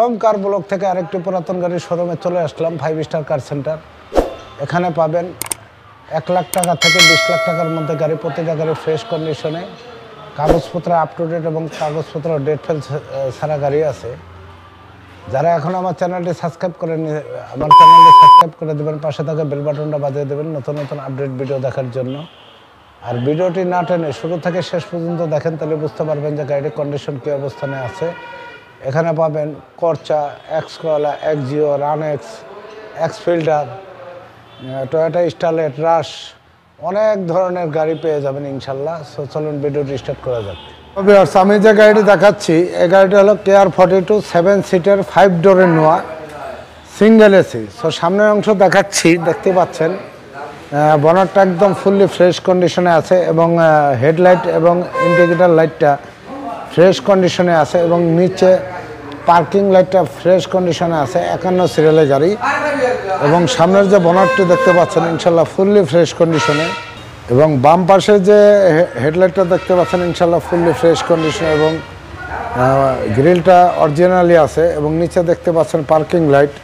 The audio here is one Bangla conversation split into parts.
আলম কার ব্লক থেকে আরেকটি পুরাতন গাড়ির শোরুমে চলে আসলাম, 5 স্টার কার সেন্টার। এখানে পাবেন 1 লাখ টাকা থেকে 20 লাখ টাকার মধ্যে গাড়ি, প্রতিটা গাড়ি ফ্রেশ কন্ডিশনে, কাগজপত্র আপ টু ডেট এবং কাগজপত্র ডেট ফেল ছাড়া গাড়ি আছে। যারা এখন আমার চ্যানেলটি সাবস্ক্রাইব করেনি, আমার চ্যানেলটি সাবস্ক্রাইব করে দেবেন, পাশে থাকা বেল বাটনটা বাজিয়ে দেবেন নতুন নতুন আপডেট ভিডিও দেখার জন্য। আর ভিডিওটি না টেনে শুরু থেকে শেষ পর্যন্ত দেখেন, তাহলে বুঝতে পারবেন যে গাড়ির কন্ডিশন কী অবস্থানে আছে। এখানে পাবেন করচা, এক্সকোলা, এক্সজিও, রানএক্স, এক্সফিল্ডার, টয়োটা স্টারলেট, রাশ, অনেক ধরনের গাড়ি পেয়ে যাবেন ইনশাল্লাহ। সো চলুন ভিডিওটি স্টার্ট করা যাক। আমি যে গাড়িটি দেখাচ্ছি, এই গাড়িটি হলো KR42 7 সিটের 5 ডোরের নোয়া সিঙ্গেল এসি। সো সামনের অংশ দেখাচ্ছি, দেখতে পাচ্ছেন বনারটা একদম ফুললি ফ্রেশ কন্ডিশনে আছে এবং হেডলাইট এবং ইন্ডিকেটর লাইটটা ফ্রেশ কন্ডিশনে আছে এবং নিচে পার্কিং লাইটটা ফ্রেশ কন্ডিশনে আছে। 51 সিরিয়ালের গাড়ি এবং সামনের যে বনারটি দেখতে পাচ্ছেন ইনশাল্লাহ ফুললি ফ্রেশ কন্ডিশনে এবং বাম পাশে যে হেডলাইটটা দেখতে পাচ্ছেন ইনশাল্লাহ ফুললি ফ্রেশ কন্ডিশনে এবং গ্রিলটা অরিজিনালি আছে এবং নিচে দেখতে পাচ্ছেন পার্কিং লাইট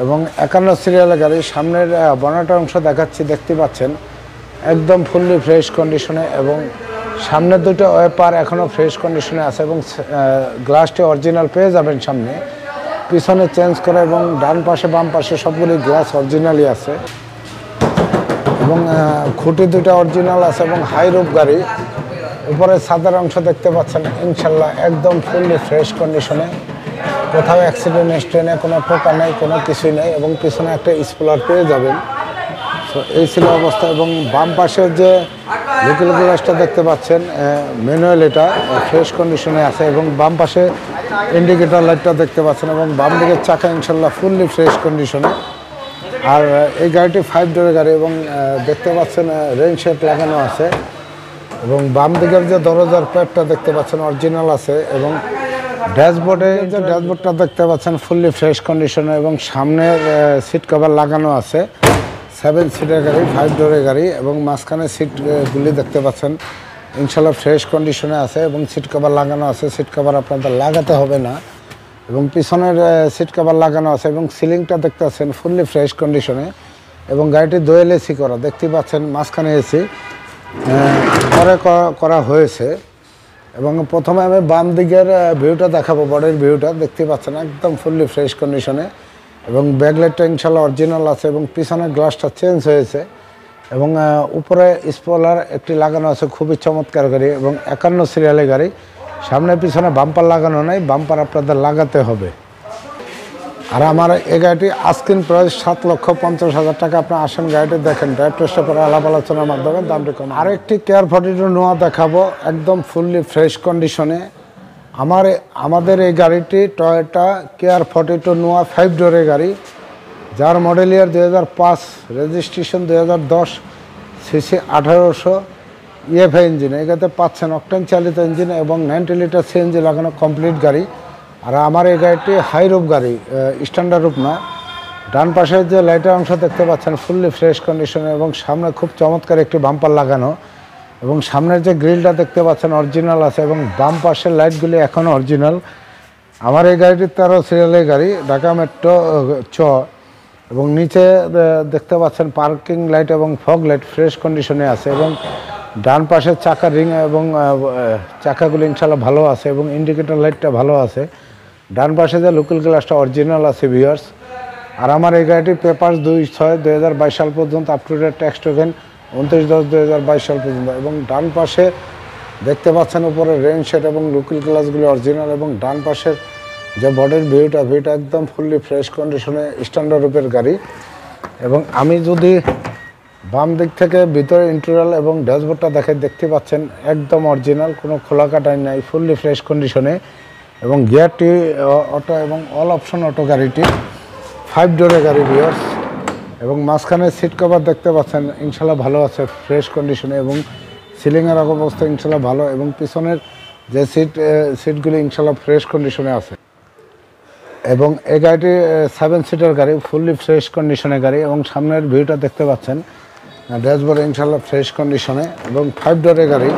এবং 51 সিরিয়ালের গাড়ি। সামনের বনারটার অংশ দেখাচ্ছি, দেখতে পাচ্ছেন একদম ফুললি ফ্রেশ কন্ডিশনে এবং সামনের দুটো ওয়েপার এখনও ফ্রেশ কন্ডিশনে আছে এবং গ্লাসটি অরিজিনাল পেয়ে যাবেন সামনে, পিছনে চেঞ্জ করা এবং ডান পাশে বাম পাশে সবগুলি গ্লাস অরিজিনালই আছে এবং খুঁটি দুটো অরিজিনাল আছে এবং হাই রুফ গাড়ি। উপরে ছাদের অংশ দেখতে পাচ্ছেন ইনশাল্লাহ একদম ফুললি ফ্রেশ কন্ডিশনে, কোথাও অ্যাক্সিডেন্ট হিস্ট্রি নেই, কোনো পোকা নেই, কোনো কিছুই নেই এবং পিছনে একটা স্পলার পেয়ে যাবেন। তো এই ছিল অবস্থা এবং বাম পাশের যে লুকিং গ্লাসটা দেখতে পাচ্ছেন ম্যানুয়াল, এটা ফ্রেশ কন্ডিশনে আছে এবং বাম পাশে ইন্ডিকেটর লাইটটা দেখতে পাচ্ছেন এবং বাম দিকের চাকা ইনশাল্লাহ ফুললি ফ্রেশ কন্ডিশনে। আর এই গাড়িটি 5 ডোরের গাড়ি এবং দেখতে পাচ্ছেন রেইন শেড লাগানো আছে এবং বাম দিকের যে দরজার প্যাপটা দেখতে পাচ্ছেন অরিজিনাল আছে এবং ড্যাশবোর্ডে যে ড্যাশবোর্ডটা দেখতে পাচ্ছেন ফুললি ফ্রেশ কন্ডিশনে এবং সামনের সিট কভার লাগানো আছে। 7 সিটের গাড়ি, 5 ডোরের গাড়ি এবং মাঝখানে সিটগুলি দেখতে পাচ্ছেন ইনশাল্লাহ ফ্রেশ কন্ডিশনে আছে এবং সিট কভার লাগানো আছে। সিট কভার আপনাদের লাগাতে হবে না এবং পিছনের সিট কভার লাগানো আছে এবং সিলিংটা দেখতে পাচ্ছেন ফুললি ফ্রেশ কন্ডিশনে এবং গাড়িটি দোয়েল এসি করা, দেখতে পাচ্ছেন মাঝখানে এসি পরে করা হয়েছে। এবং প্রথমে আমি বাম দিকের ভিউটা দেখাবো, বডির ভিউটা দেখতে পাচ্ছেন একদম ফুললি ফ্রেশ কন্ডিশনে এবং ব্যাকলাইটটা ইনশাল্লাহ অরিজিনাল আছে এবং পিছনের গ্লাসটা চেঞ্জ হয়েছে এবং উপরে স্পয়লার একটি লাগানো আছে, খুবই চমৎকার গাড়ি এবং 51 সিরিয়ালের গাড়ি। সামনে পিছনে বাম্পার লাগানো নাই, বাম্পার আপনাদের লাগাতে হবে। আর আমার এই গাড়িটি আস্কিং প্রাইস 7,50,000 টাকা। আপনি আসেন, গাড়িটি দেখেন, ড্রাইভ টেস্ট করে আলাপ আলোচনার মাধ্যমে দামটি কম। আরেকটি KR42 নোয়া দেখাবো একদম ফুললি ফ্রেশ কন্ডিশনে। আমাদের এই গাড়িটি টয়োটা KR42 নোয়া 5 ডোরের গাড়ি, যার মডেল ইয়ার 2005, রেজিস্ট্রেশন 2010, সিসি 1800, EFI ইঞ্জিন। এটাতে পাচ্ছেন অকটেন চালিত ইঞ্জিন এবং 90 লিটার CNG লাগানো কমপ্লিট গাড়ি। আর আমার এই গাড়িটি হাই রুফ গাড়ি, স্ট্যান্ডার্ড রুফ না। ডান পাশের যে লাইটের অংশ দেখতে পাচ্ছেন ফুললি ফ্রেশ কন্ডিশনে এবং সামনে খুব চমৎকার একটি বাম্পার লাগানো এবং সামনের যে গ্রিলটা দেখতে পাচ্ছেন অরিজিনাল আছে এবং বাম পাশের লাইটগুলি এখনও অরিজিনাল। আমার এই গাড়িটি 13 সিরিয়ালের গাড়ি, ঢাকা মেট্রো চ এবং নিচে দেখতে পাচ্ছেন পার্কিং লাইট এবং ফগ লাইট ফ্রেশ কন্ডিশনে আছে এবং ডান পাশের চাকার রিং এবং চাকাগুলি ইনশাল্লাহ ভালো আছে এবং ইন্ডিকেটর লাইটটা ভালো আছে। ডান পাশে যে লুকিং গ্লাসটা অরিজিনাল আছে ভিউয়ার্স। আর আমার এই গাড়িটি পেপারস 2/6/2022 সাল পর্যন্ত, up to date tax token 29/10/2022 সাল পর্যন্ত এবং ডান পাশে দেখতে পাচ্ছেন উপরে রেইন শেড এবং লুকিং গ্লাসগুলি অরিজিনাল এবং ডান পাশের যে বডির ভিউটা একদম ফুললি ফ্রেশ কন্ডিশনে স্ট্যান্ডার্ড রূপের গাড়ি। এবং আমি যদি বাম দিক থেকে ভিতরে ইন্টেরিয়র এবং ড্যাশবোর্ডটা দেখতে পাচ্ছেন একদম অরিজিনাল, কোনো খোলা কাটাই নাই, ফুললি ফ্রেশ কন্ডিশনে এবং গিয়ারটি অটো এবং অল অপশন অটো গাড়িটি 5 ডোরের গাড়ি ভিউয়ার্স এবং মাঝখানে সিট কভার দেখতে পাচ্ছেন ইনশাল্লাহ ভালো আছে ফ্রেশ কন্ডিশনে এবং সিলিংয়ের অবস্থা ইনশাল্লাহ ভালো এবং পিছনের যে সিটগুলি ইনশাল্লাহ ফ্রেশ কন্ডিশনে আছে এবং এই গাড়িটি 7 সিটের গাড়ি, ফুললি ফ্রেশ কন্ডিশনের গাড়ি এবং সামনের ভিউটা দেখতে পাচ্ছেন ড্যাশবোর্ড ইনশাল্লাহ ফ্রেশ কন্ডিশনে এবং 5 ডোরের গাড়ি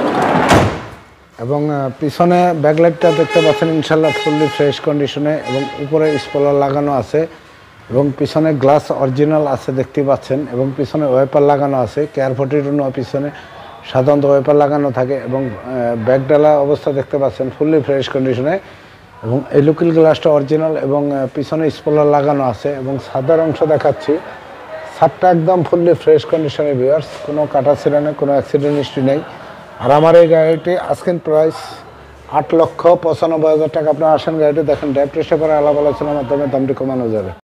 এবং পিছনে ব্যাকলাইটটা দেখতে পাচ্ছেন ইনশাল্লাহ ফুললি ফ্রেশ কন্ডিশনে এবং উপরে স্পয়লার লাগানো আছে এবং পিছনে গ্লাস অরিজিনাল আছে দেখতে পাচ্ছেন এবং পিছনে ওয়েপার লাগানো আছে কেয়ার 42 পিছনে সাধারণত ওয়েপার লাগানো থাকে এবং ব্যাকডালা অবস্থা দেখতে পাচ্ছেন ফুললি ফ্রেশ কন্ডিশনে এবং এই লুকিং গ্লাসটা অরিজিনাল এবং পিছনে স্পয়লার লাগানো আছে এবং সাদার অংশ দেখাচ্ছি। ছাদটা একদম ফুললি ফ্রেশ কন্ডিশনে ভিউয়ার্স, কোনো কাটা ছিঁড়া নেই, কোনো অ্যাক্সিডেন্ট হিস্ট্রি নেই। আর আমার এই গাড়িটি আস্কিং প্রাইস 8,95,000 টাকা। আপনারা আসেন গাড়িটি দেখেন, ড্রাইভ টেস্ট করে আলাপ আলোচনার মাধ্যমে দামটি কমানো যাবে।